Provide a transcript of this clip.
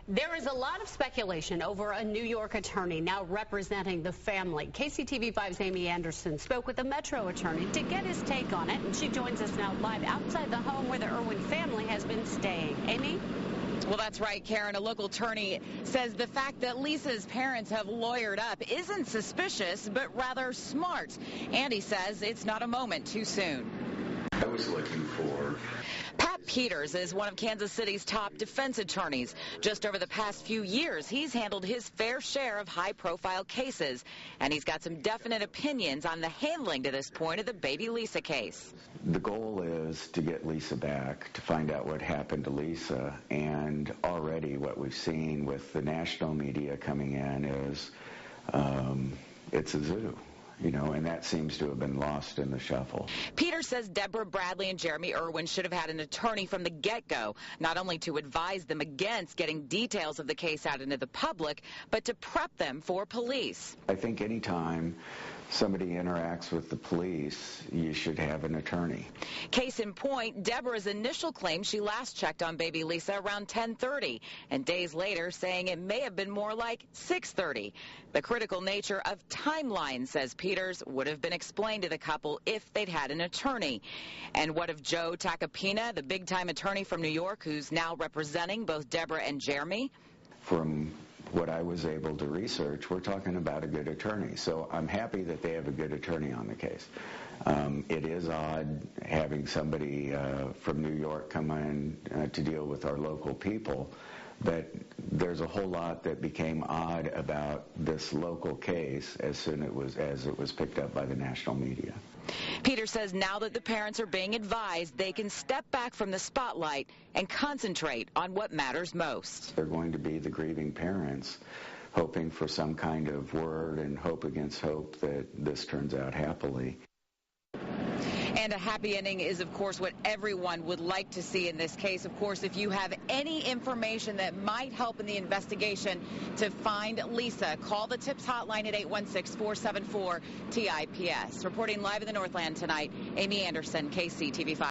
There is a lot of speculation over a New York attorney now representing the family. KCTV5's Amy Anderson spoke with a Metro attorney to get his take on it, and she joins us now live outside the home where the Irwin family has been staying. Amy? Well, that's right, Karen. A local attorney says the fact that Lisa's parents have lawyered up isn't suspicious, but rather smart. And he says it's not a moment too soon. I was looking for... Pat Peters is one of Kansas City's top defense attorneys. Just over the past few years, he's handled his fair share of high-profile cases, and he's got some definite opinions on the handling to this point of the baby Lisa case. The goal is to get Lisa back, to find out what happened to Lisa, and already what we've seen with the national media coming in is it's a zoo. And that seems to have been lost in the shuffle. Peter says Deborah Bradley and Jeremy Irwin should have had an attorney from the get-go, not only to advise them against getting details of the case out into the public, but to prep them for police. I think any time somebody interacts with the police, you should have an attorney. Case in point, Deborah's initial claim she last checked on baby Lisa around 10:30, and days later saying it may have been more like 6:30. The critical nature of timelines, says Peters, would have been explained to the couple if they'd had an attorney. And what of Joe Tacopina, the big-time attorney from New York who's now representing both Deborah and Jeremy? From what I was able to research, we're talking about a good attorney. So I'm happy that they have a good attorney on the case. It is odd having somebody from New York come in to deal with our local people, but there's a whole lot that became odd about this local case as soon as it was picked up by the national media. Peter says now that the parents are being advised, they can step back from the spotlight and concentrate on what matters most. They're going to be the grieving parents, hoping for some kind of word and hope against hope that this turns out happily. And a happy ending is, of course, what everyone would like to see in this case. Of course, if you have any information that might help in the investigation to find Lisa, call the TIPS hotline at 816-474-TIPS. Reporting live in the Northland tonight, Amy Anderson, KCTV5.